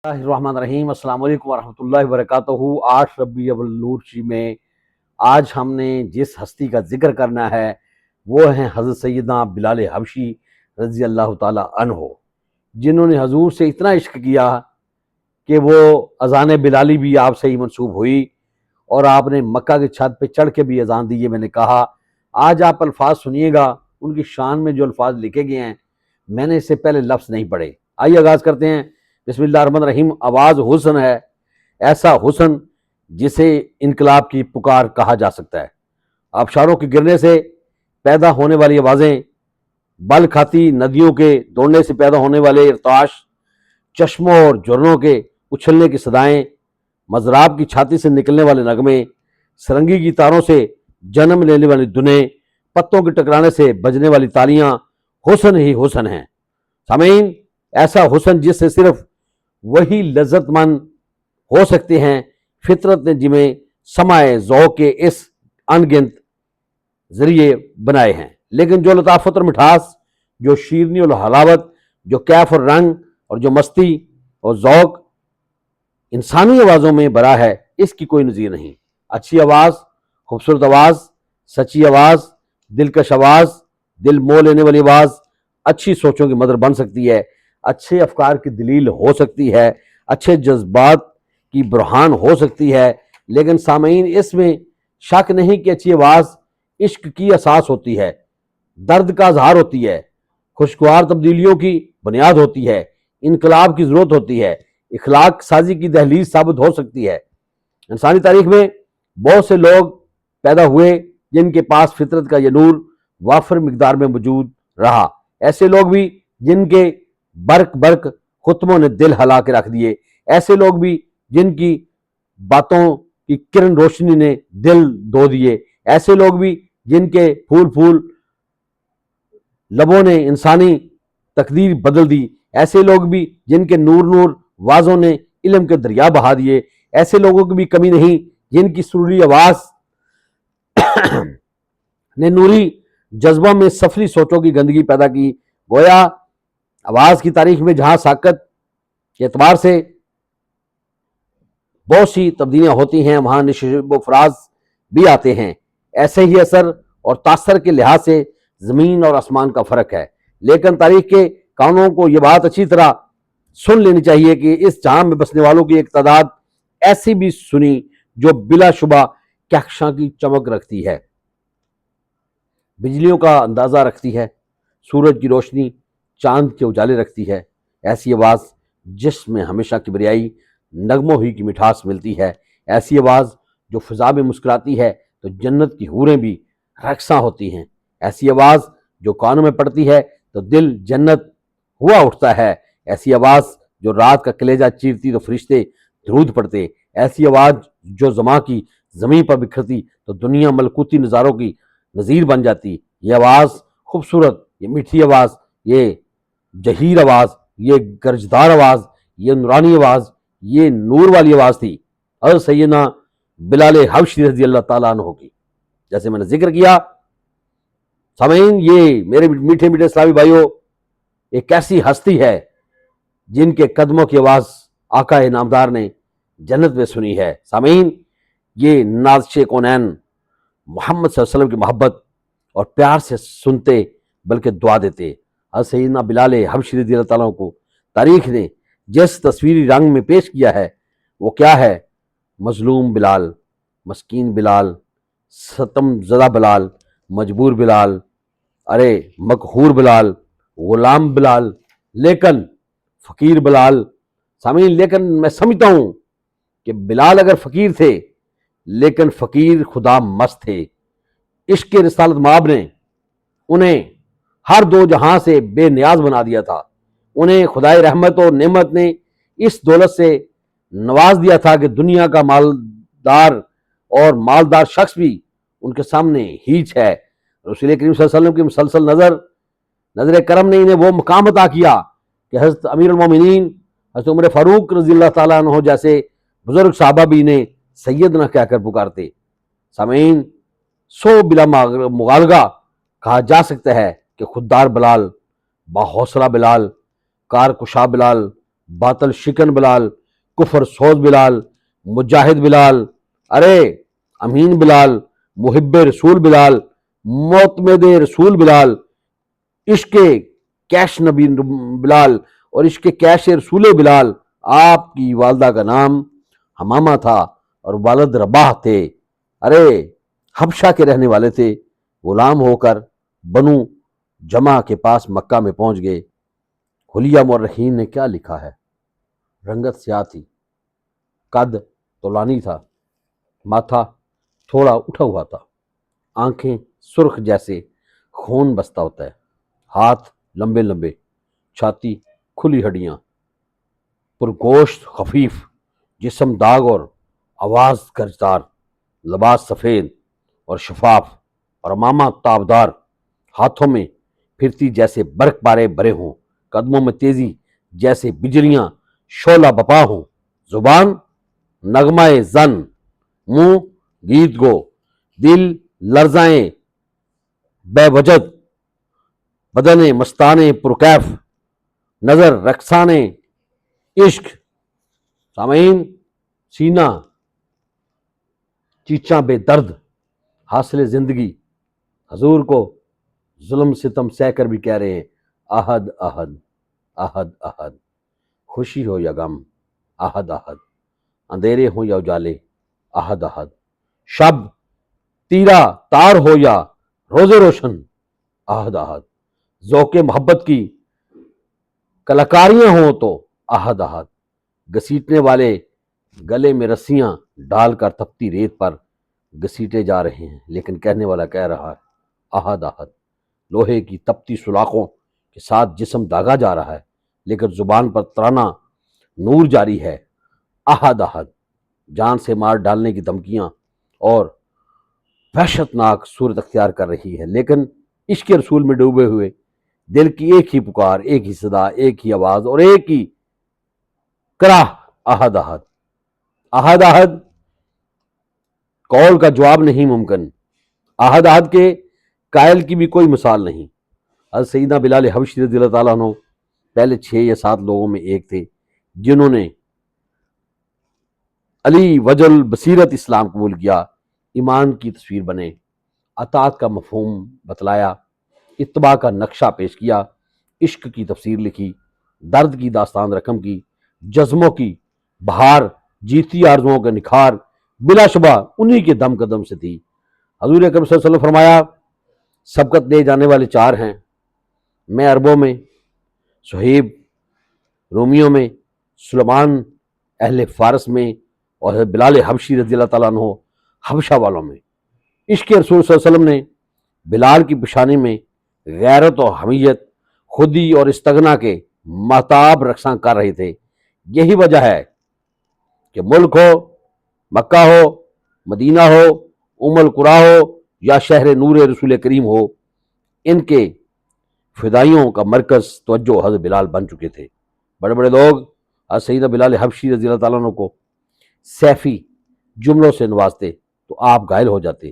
الرحمن الرحیم، السلام علیکم ورحمۃ اللہ وبرکاتہ۔ 8 ربیع الاول میں آج ہم نے جس ہستی کا ذکر کرنا ہے وہ ہیں حضرت سیدنا بلال حبشی رضی اللہ تعالی عنہ، جنہوں نے حضور سے اتنا عشق کیا کہ وہ اذان بلالی بھی آپ سے ہی منسوب ہوئی، اور آپ نے مکہ کی چھت پہ چڑھ کے بھی اذان دی ہے۔ میں نے کہا آج آپ الفاظ سنیے گا، ان کی شان میں جو الفاظ لکھے گئے ہیں میں نے اس سے پہلے لفظ نہیں پڑھے۔ آئیے آغاز کرتے ہیں۔ بسم اللہ الرحمن الرحیم۔ آواز حسن ہے، ایسا حسن جسے انقلاب کی پکار کہا جا سکتا ہے۔ آبشاروں کے گرنے سے پیدا ہونے والی آوازیں، بل کھاتی ندیوں کے دوڑنے سے پیدا ہونے والے ارتعاش، چشموں اور جھرنوں کے اچھلنے کی صدائیں، مضراب کی چھاتی سے نکلنے والے نغمے، سرنگی کی تاروں سے جنم لینے والی دھنیں، پتوں کے ٹکرانے سے بجنے والی تالیاں، حسن ہی حسن ہیں۔ سامعین، ایسا حسن جس سے صرف وہی لذت مند ہو سکتے ہیں فطرت نے جنہیں سمائے ذوق کے اس انگنت ذریعے بنائے ہیں، لیکن جو لطافت اور مٹھاس، جو شیرنی اور حلاوت، جو کیف اور رنگ، اور جو مستی اور ذوق انسانی آوازوں میں بھرا ہے، اس کی کوئی نظیر نہیں۔ اچھی آواز، خوبصورت آواز، سچی آواز، دلکش آواز، دل مو لینے والی آواز اچھی سوچوں کی مدر بن سکتی ہے، اچھے افکار کی دلیل ہو سکتی ہے، اچھے جذبات کی برہان ہو سکتی ہے، لیکن سامعین اس میں شک نہیں کہ اچھی آواز عشق کی اساس ہوتی ہے، درد کا اظہار ہوتی ہے، خوشگوار تبدیلیوں کی بنیاد ہوتی ہے، انقلاب کی ضرورت ہوتی ہے، اخلاق سازی کی دہلیز ثابت ہو سکتی ہے۔ انسانی تاریخ میں بہت سے لوگ پیدا ہوئے جن کے پاس فطرت کا یہ نور وافر مقدار میں موجود رہا، ایسے لوگ بھی جن کے برق برق خطبوں نے دل ہلا کے رکھ دیے، ایسے لوگ بھی جن کی باتوں کی کرن روشنی نے دل دھو دیے، ایسے لوگ بھی جن کے پھول پھول لبوں نے انسانی تقدیر بدل دی، ایسے لوگ بھی جن کے نور نور وازوں نے علم کے دریا بہا دیے، ایسے لوگوں کی بھی کمی نہیں جن کی سریلی آواز نے نوری جذبوں میں سفری سوچوں کی گندگی پیدا کی۔ گویا آواز کی تاریخ میں جہاں ساکت کے اعتبار سے بہت سی تبدیلیاں ہوتی ہیں، وہاں نشیب و فراز بھی آتے ہیں۔ ایسے ہی اثر اور تاثر کے لحاظ سے زمین اور آسمان کا فرق ہے، لیکن تاریخ کے کانوں کو یہ بات اچھی طرح سن لینی چاہیے کہ اس جہاں میں بسنے والوں کی ایک تعداد ایسی بھی سنی جو بلا شبہ کہکشاں کی چمک رکھتی ہے، بجلیوں کا اندازہ رکھتی ہے، سورج کی روشنی، چاند کے اجالے رکھتی ہے۔ ایسی آواز جس میں ہمیشہ کبریائی نغموں ہی کی مٹھاس ملتی ہے، ایسی آواز جو فضا میں مسکراتی ہے تو جنت کی حوریں بھی رقصاں ہوتی ہیں، ایسی آواز جو کانوں میں پڑتی ہے تو دل جنت ہوا اٹھتا ہے، ایسی آواز جو رات کا کلیجہ چیرتی تو فرشتے درود پڑھتے، ایسی آواز جو زماں کی زمین پر بکھرتی تو دنیا ملکوتی نظاروں کی نظیر بن جاتی۔ یہ آواز خوبصورت، یہ میٹھی آواز، یہ جہیر آواز، یہ گرجدار آواز، یہ نورانی آواز، یہ نور والی آواز تھی حضرت سیدنا بلال حبشی رضی اللہ تعالیٰ عنہ کی۔ جیسے میں نے ذکر کیا سامعین، یہ میرے میٹھے میٹھے اسلامی بھائیوں ایک ایسی ہستی ہے جن کے قدموں کی آواز آقا نامدار نے جنت میں سنی ہے۔ سامعین، یہ نازش کونین محمد صلی اللہ علیہ وسلم کی محبت اور پیار سے سنتے بلکہ دعا دیتے۔ حضرت سیدنا بلال حبشی رضی اللہ تعالیٰ کو تاریخ نے جس تصویری رنگ میں پیش کیا ہے وہ کیا ہے؟ مظلوم بلال، مسکین بلال، ستم زدہ بلال، مجبور بلال، ارے مقہور بلال، غلام بلال، لیکن فقیر بلال۔ سامعین، لیکن میں سمجھتا ہوں کہ بلال اگر فقیر تھے لیکن فقیر خدا مست تھے۔ عشق رسالت مآب نے انہیں ہر دو جہاں سے بے نیاز بنا دیا تھا، انہیں خدائے رحمت اور نعمت نے اس دولت سے نواز دیا تھا کہ دنیا کا مالدار اور مالدار شخص بھی ان کے سامنے ہیچ ہے۔ رسول کریم صلی اللہ علیہ وسلم کی مسلسل نظر کرم نے انہیں وہ مقام عطا کیا کہ حضرت امیر المومنین حضرت عمر فاروق رضی اللہ تعالیٰ عنہ جیسے بزرگ صحابہ بھی انہیں سیدنا کہہ کر پکارتے۔ سامعین، سو بلا مغالغہ کہا جا سکتا ہے کہ خوددار بلال، باحوصلہ بلال، کارکشا بلال، باطل شکن بلال، کفر سوز بلال، مجاہد بلال، ارے امین بلال، محب رسول بلال، معتمد رسول بلال، عشق کیش نبی بلال اور عشق کیش رسول بلال۔ آپ کی والدہ کا نام حمامہ تھا اور والد رباح تھے، ارے حبشہ کے رہنے والے تھے۔ غلام ہو کر بنو جمع کے پاس مکہ میں پہنچ گئے۔ حلیہ مورخین نے کیا لکھا ہے؟ رنگت سیاہ تھی، قد طولانی تھا، ماتھا تھوڑا اٹھا ہوا تھا، آنکھیں سرخ جیسے خون بستہ ہوتا ہے، ہاتھ لمبے لمبے، چھاتی کھلی ہڈیاں، پرگوشت خفیف، جسم داغ اور آواز گرجدار، لباس سفید اور شفاف اور امامہ تابدار، ہاتھوں میں پھرتی جیسے برق پارے بھرے ہوں، قدموں میں تیزی جیسے بجلیاں شعلہ بپا ہوں، زبان نغمہ زن، منہ گیت گو، دل لرزائیں بے وجد، بدن مستانے پرکیف، نظر رقصانے عشق۔ سامعین، سینہ چیچاں بے درد، حاصل زندگی، حضور کو ظلم ستم سہ کر بھی کہہ رہے ہیں احد احد احد احد، خوشی ہو یا غم احد احد، اندھیرے ہوں یا اجالے احد احد، شب تیرا تار ہو یا روز روشن احد احد، ذوق محبت کی کلاکاریاں ہوں تو احد احد، گھسیٹنے والے گلے میں رسیاں ڈال کر تپتی ریت پر گھسیٹے جا رہے ہیں، لیکن کہنے والا کہہ رہا ہے احد احد، لوہے کی تپتی سلاخوں کے ساتھ جسم داغا جا رہا ہے، لیکن زبان پر ترانہ نور جاری ہے احد احد، جان سے مار ڈالنے کی دھمکیاں اور وحشت ناک صورت اختیار کر رہی ہے، لیکن عشق رسول میں ڈوبے ہوئے دل کی ایک ہی پکار، ایک ہی صدا، ایک ہی آواز اور ایک ہی کراہ احد احد احد احد، قول کا جواب نہیں ممکن، احد احد کے قائل کی بھی کوئی مثال نہیں۔ حضرت سیدنا بلال حبشی رضی اللہ تعالیٰ عنہ پہلے 6 یا 7 لوگوں میں ایک تھے جنہوں نے علی وجل بصیرت اسلام قبول کیا، ایمان کی تصویر بنے، اطاعت کا مفہوم بتلایا، اتباع کا نقشہ پیش کیا، عشق کی تفسیر لکھی، درد کی داستان رقم کی، جذبوں کی بہار، جیتی آرزوؤں کا نکھار بلا شبہ انہی کے دم قدم سے تھی۔ حضور اکرم صلی اللہ علیہ وسلم فرمایا سبقت لے جانے والے 4 ہیں، میں عربوں میں، صہیب رومیوں میں، سلیمان اہل فارس میں اور حضرت بلال حبشی رضی اللہ تعالیٰ عنہ حبشہ والوں میں۔ عشق رسول صلی اللہ علیہ وسلم نے بلال کی پیشانی میں غیرت و حمیت، خودی اور استغنا کے مہتاب رقصاں کر رہے تھے۔ یہی وجہ ہے کہ ملک ہو، مکہ ہو، مدینہ ہو، ام القریٰ ہو یا شہر نور رسول کریم ہو، ان کے فدائیوں کا مرکز توجہ حضرت بلال بن چکے تھے۔ بڑے بڑے لوگ حضرت سیدنا بلال حبشی رضی اللہ تعالیٰ عنہ کو سیفی جملوں سے نوازتے تو آپ گھائل ہو جاتے،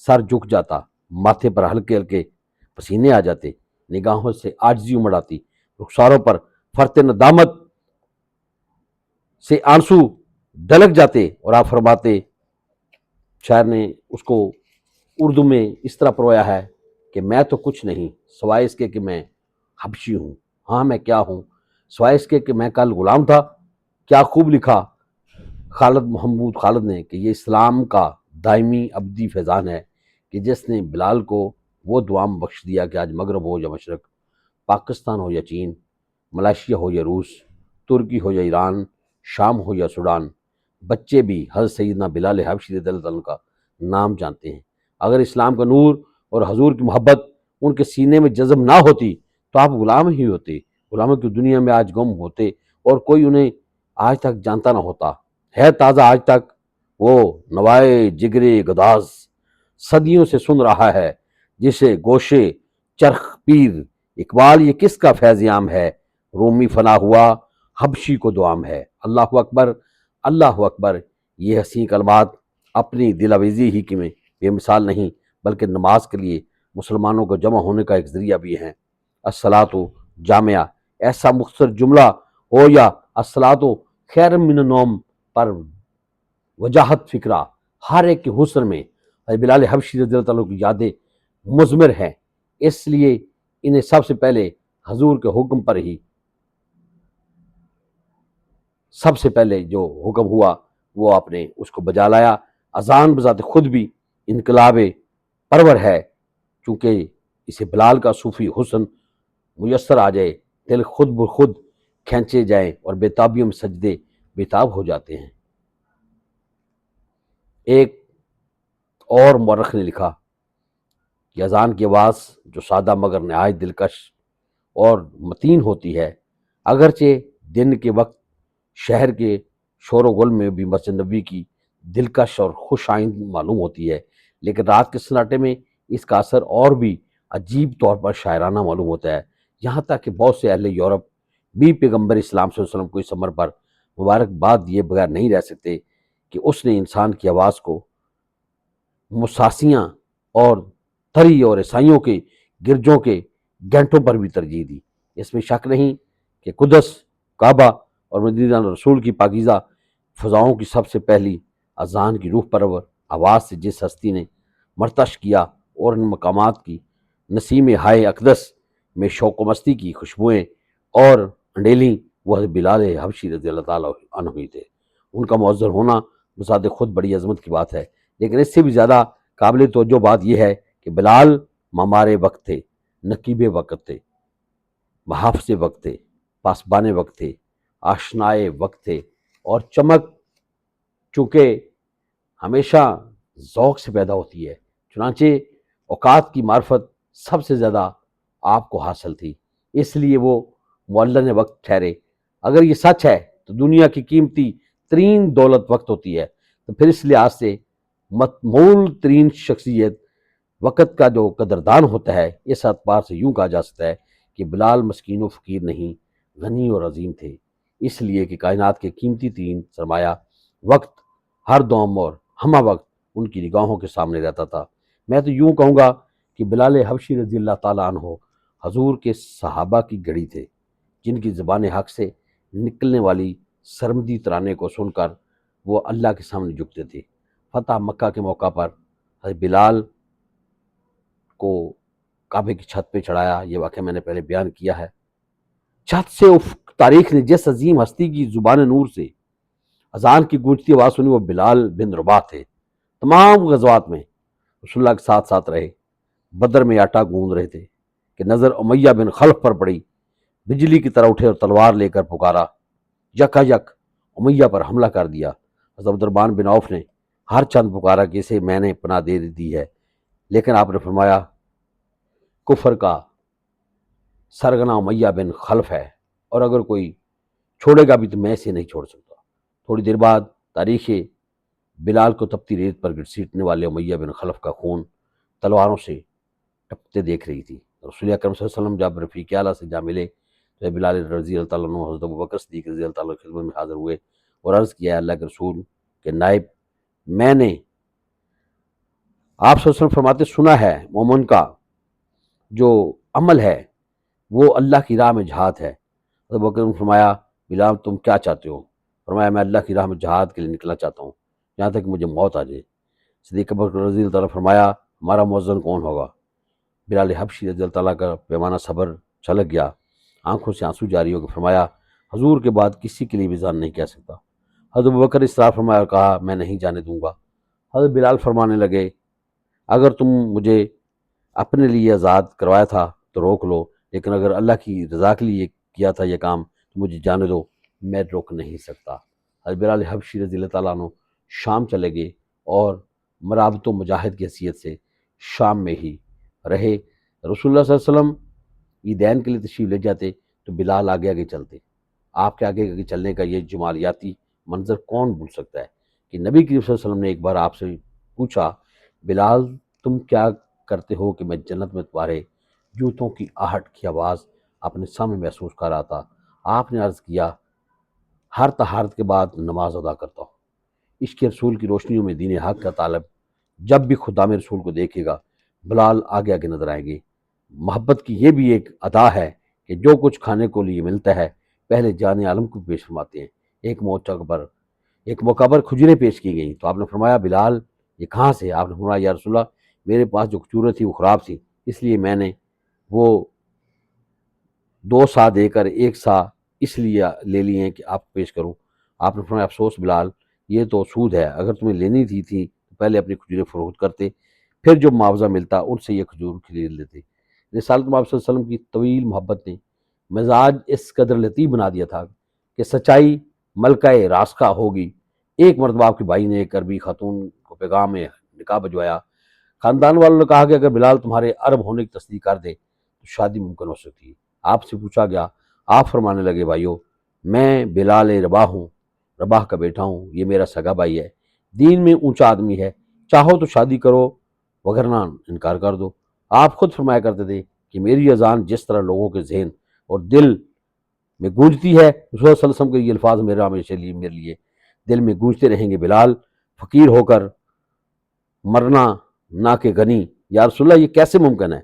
سر جھک جاتا، ماتھے پر ہلکے ہلکے پسینے آ جاتے، نگاہوں سے عاجزی امڑ آتی، رخساروں پر فرط ندامت سے آنسو ڈلک جاتے، اور آپ فرماتے، شاعر نے اس کو اردو میں اس طرح پرویا ہے کہ میں تو کچھ نہیں سوائے اس کے کہ میں حبشی ہوں، ہاں میں کیا ہوں سوائے اس کے کہ میں کل غلام تھا۔ کیا خوب لکھا خالد محمود خالد نے کہ یہ اسلام کا دائمی ابدی فیضان ہے کہ جس نے بلال کو وہ دعام بخش دیا کہ آج مغرب ہو یا مشرق، پاکستان ہو یا چین، ملائیشیا ہو یا روس، ترکی ہو یا ایران، شام ہو یا سوڈان، بچے بھی حضرت سیدنا بلال حبشی رضی اللہ عنہ کا نام جانتے ہیں۔ اگر اسلام کا نور اور حضور کی محبت ان کے سینے میں جذب نہ ہوتی تو آپ غلام ہی ہوتے، غلاموں کی دنیا میں آج گم ہوتے اور کوئی انہیں آج تک جانتا نہ ہوتا۔ ہے تازہ آج تک وہ نوائے جگرے گداز، صدیوں سے سن رہا ہے جسے گوشے چرخ پیر اقبال، یہ کس کا فیض عام ہے، رومی فنا ہوا حبشی کو دعام ہے۔ اللہ اکبر، اللہ اکبر، یہ حسین کلمات اپنی دل آویزی ہی کی میں بے مثال نہیں بلکہ نماز کے لیے مسلمانوں کو جمع ہونے کا ایک ذریعہ بھی ہیں۔ الصلاۃ جامعہ، ایسا مختصر جملہ ہو یا الصلاۃ خیر من النوم پر وجاہت فکرہ ہر ایک کے حسن میں بلال حبشی رضی اللہ تعالیٰ کی یادیں مضمر ہیں، اس لیے انہیں سب سے پہلے حضور کے حکم پر ہی سب سے پہلے جو حکم ہوا وہ آپ نے اس کو بجا لایا۔ اذان بذات خود بھی انقلاب پرور ہے، چونکہ اسے بلال کا صوفی حسن میسر آ جائے، دل خود بخود کھینچے جائیں اور بےتابیوں میں سجدے بےتاب ہو جاتے ہیں۔ ایک اور مورخ نے لکھا کہ اذان کی آواز جو سادہ مگر نہایت دلکش اور متین ہوتی ہے، اگرچہ دن کے وقت شہر کے شور و غل میں بھی مسجد نبوی کی دلکش اور خوش آئند معلوم ہوتی ہے، لیکن رات کے سناٹے میں اس کا اثر اور بھی عجیب طور پر شاعرانہ معلوم ہوتا ہے، یہاں تک کہ بہت سے اہل یورپ بھی پیغمبر اسلام صلی اللہ علیہ وسلم کو اس امر پر مبارکباد دیے بغیر نہیں رہ سکتے کہ اس نے انسان کی آواز کو مساسیاں اور تری اور عیسائیوں کے گرجوں کے گھنٹوں پر بھی ترجیح دی۔ اس میں شک نہیں کہ قدس، کعبہ اور مدینہ رسول کی پاکیزہ فضاؤں کی سب سے پہلی اذان کی روح پرور آواز سے جس ہستی نے مرتش کیا اور ان مقامات کی نسیم ہائے اقدس میں شوق و مستی کی خوشبوئیں اور انڈیلیں، وہ حضرت بلال حبشی رضی اللہ تعالیٰ عنہ ہی تھے۔ ان کا معذر ہونا بذات خود بڑی عظمت کی بات ہے، لیکن اس سے بھی زیادہ قابل توجہ بات یہ ہے کہ بلال ممار وقت تھے، نقیب وقت تھے، محافظ وقت تھے، پاسبان وقت تھے، آشنائے وقت تھے، اور چمک چونکہ ہمیشہ ذوق سے پیدا ہوتی ہے، چنانچہ اوقات کی معرفت سب سے زیادہ آپ کو حاصل تھی، اس لیے وہ معلن وقت ٹھہرے۔ اگر یہ سچ ہے تو دنیا کی قیمتی ترین دولت وقت ہوتی ہے، تو پھر اس لحاظ سے متمول ترین شخصیت وقت کا جو قدردان ہوتا ہے، اس اعتبار سے یوں کہا جا سکتا ہے کہ بلال مسکین و فقیر نہیں، غنی اور عظیم تھے، اس لیے کہ کائنات کے قیمتی ترین سرمایہ وقت ہر دم اور ہمہ وقت ان کی نگاہوں کے سامنے رہتا تھا۔ میں تو یوں کہوں گا کہ بلال حبشی رضی اللہ تعالیٰ عنہ حضور کے صحابہ کی گھڑی تھے، جن کی زبان حق سے نکلنے والی سرمدی ترانے کو سن کر وہ اللہ کے سامنے جھکتے تھے۔ فتح مکہ کے موقع پر حضرت بلال کو کعبے کی چھت پہ چڑھایا، یہ واقعہ میں نے پہلے بیان کیا ہے۔ چھت سے تاریخ نے جس عظیم ہستی کی زبان نور سے اذان کی گونجتی آواز سنی، وہ بلال بن رباح تھے۔ تمام غزوات میں رسول اللہ کے ساتھ ساتھ رہے، بدر میں آٹا گوندھ رہے تھے کہ نظر امیہ بن خلف پر پڑی، بجلی کی طرح اٹھے اور تلوار لے کر پکارا، یکا یک امیہ پر حملہ کر دیا۔ حضرت عبدالرحمن بن عوف نے ہر چند پکارا کہ اسے میں نے پناہ دے دی ہے، لیکن آپ نے فرمایا کفر کا سرغنہ امیہ بن خلف ہے، اور اگر کوئی چھوڑے گا بھی تو میں اسے نہیں چھوڑ سکتا۔ تھوڑی دیر بعد تاریخ بلال کو تپتی ریت پر گھسیٹنے والے امیہ بن خلف کا خون تلواروں سے ٹپتے دیکھ رہی تھی۔ رسول اکرم صلی اللہ علیہ وسلم جب رفیق اعلیٰ سے جا ملے تو بلال رضی اللہ تعالیٰ عنہ حضرت ابوبکر صدیق رضی اللہ تعالیٰ کی خدمت میں حاضر ہوئے اور عرض کیا، اللہ کے رسول کے نائب، میں نے آپ صلی اللہ علیہ وسلم فرماتے سنا ہے مومن کا جو عمل ہے وہ اللہ کی راہ میں جہاد ہے۔ حضرت ابوبکر نے فرمایا، بلال تم کیا چاہتے ہو؟ فرمایا، میں اللہ کی راہ میں جہاد کے لیے نکلنا چاہتا ہوں یہاں تک کہ مجھے موت آ جائے۔ صدیق اکبر رضی اللہ تعالیٰ نے فرمایا، ہمارا مؤذن کون ہوگا؟ بلال حبشی رضی اللہ تعالیٰ کا پیمانہ صبر چھلک گیا، آنکھوں سے آنسو جاری ہو کے فرمایا، حضور کے بعد کسی کے لیے بھی اذان نہیں کہہ سکتا۔ حضرت ابوبکر اصرار فرمایا اور کہا، میں نہیں جانے دوں گا۔ حضرت بلال فرمانے لگے، اگر تم مجھے اپنے لیے آزاد کروایا تھا تو روک لو، لیکن اگر اللہ کی رضا کے لیے کیا تھا یہ کام تو مجھے جانے دو، میں روک نہیں سکتا۔ حضرت بلال حبشی رضی اللہ تعالیٰ عنہ شام چلے گئے اور مرابط و مجاہد کی حیثیت سے شام میں ہی رہے۔ رسول اللہ صلی اللہ علیہ وسلم عیدین کے لیے تشریف لے جاتے تو بلال آگے آگے چلتے۔ آپ کے آگے آگے چلنے کا یہ جمالیاتی منظر کون بھول سکتا ہے کہ نبی کریم صلی اللہ علیہ وسلم نے ایک بار آپ سے پوچھا، بلال تم کیا کرتے ہو کہ میں جنت میں تمہارے جوتوں کی آہٹ کی آواز اپنے سامنے محسوس کر رہا تھا؟ آپ نے عرض کیا، ہر طہارت کے بعد نماز ادا کرتا ہوں۔ عشق رسول کی روشنیوں میں دین حق کا طالب جب بھی خدام رسول کو دیکھے گا، بلال آگے آگے نظر آئیں گے۔ محبت کی یہ بھی ایک ادا ہے کہ جو کچھ کھانے کو لیے ملتا ہے پہلے جان عالم کو پیش فرماتے ہیں۔ ایک موقع پر کھجوریں پیش کی گئیں تو آپ نے فرمایا بلال یہ کہاں سے؟ آپ نے فرمایا یا رسول اللہ میرے پاس جو کھجوریں تھی وہ خراب تھی، اس لیے میں نے وہ 2 سا دے کر 1 سا اس لیے لے لیے ہیں کہ آپ کو پیش کروں۔ آپ نے فرمایا افسوس بلال، یہ تو سود ہے، اگر تمہیں لینی تھی تو پہلے اپنی کھجوریں فروخت کرتے، پھر جو معاوضہ ملتا ان سے یہ کھجور خرید لیتے۔ رسالت محمد صلی اللہ علیہ وسلم کی طویل محبت نے مزاج اس قدر لطیف بنا دیا تھا کہ سچائی ملکہ راسخہ ہوگی۔ ایک مرتبہ آپ کے بھائی نے ایک عربی خاتون کو پیغام نکاح بھجوایا۔ خاندان والوں نے کہا کہ اگر بلال تمہارے عرب ہونے کی تصدیق کر دے تو شادی ممکن ہو سکتی ہے۔ آپ سے پوچھا گیا، آپ فرمانے لگے بھائیو میں بلال رباح ہوں، رباح کا بیٹا ہوں، یہ میرا سگا بھائی ہے، دین میں اونچا آدمی ہے، چاہو تو شادی کرو وگرنہ انکار کر دو۔ آپ خود فرمایا کرتے تھے کہ میری اذان جس طرح لوگوں کے ذہن اور دل میں گونجتی ہے، رسول اللہ صلی اللہ علیہ وسلم کے یہ الفاظ میرا ہمیشہ میرے لیے دل میں گونجتے رہیں گے، بلال فقیر ہو کر مرنا نہ کہ غنی۔ یا رسول اللہ یہ کیسے ممکن ہے؟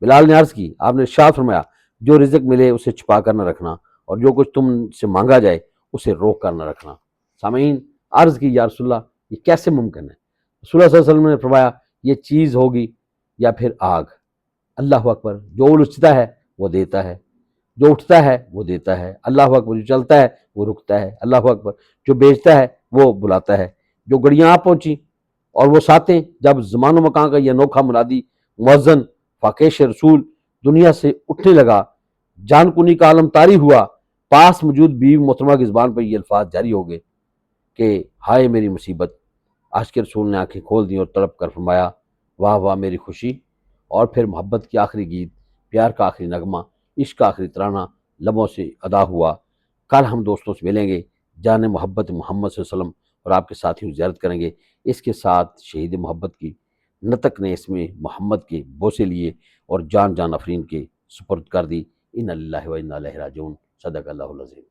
بلال نے عرض کی، آپ نے ارشاد فرمایا جو رزق ملے اسے چھپا کر نہ رکھنا اور جو کچھ تم سے مانگا جائے اسے روک کر نہ رکھنا۔ سامعین عرض کی یا رسول اللہ یہ کیسے ممکن ہے؟ رسول اللہ صلی اللہ علیہ وسلم نے فرمایا یہ چیز ہوگی یا پھر آگ۔ اللہ اکبر، جو الجھتا ہے وہ دیتا ہے، جو اٹھتا ہے وہ دیتا ہے، اللہ اکبر، جو چلتا ہے وہ رکتا ہے، اللہ اکبر، جو بیچتا ہے وہ بلاتا ہے۔ جو گھڑیاں آ پہنچی اور وہ ساتیں جب زمان و مکان کا یہ انوکھا منادی مؤذن فاکیش رسول دنیا سے اٹھنے لگا، جان کنی کا عالم طاری ہوا، پاس موجود بیوی محترمہ کی زبان پر یہ الفاظ جاری ہو گئے کہ ہائے میری مصیبت۔ عاشق رسول نے آنکھیں کھول دیں اور تڑپ کر فرمایا واہ واہ میری خوشی۔ اور پھر محبت کی آخری گیت، پیار کا آخری نغمہ، عشق کا آخری ترانہ لبوں سے ادا ہوا۔ کل ہم دوستوں سے ملیں گے، جان محبت محمد صلی اللہ علیہ وسلم اور آپ کے ساتھیوں کی زیارت کریں گے۔ اس کے ساتھ شہید محبت کی نطق نے اس میں محمد کے بوسے لیے اور جان افرین کے سپرد کر دی۔ ان اللہ و انا الیہ راجعون۔ صدق اللہ العظیم۔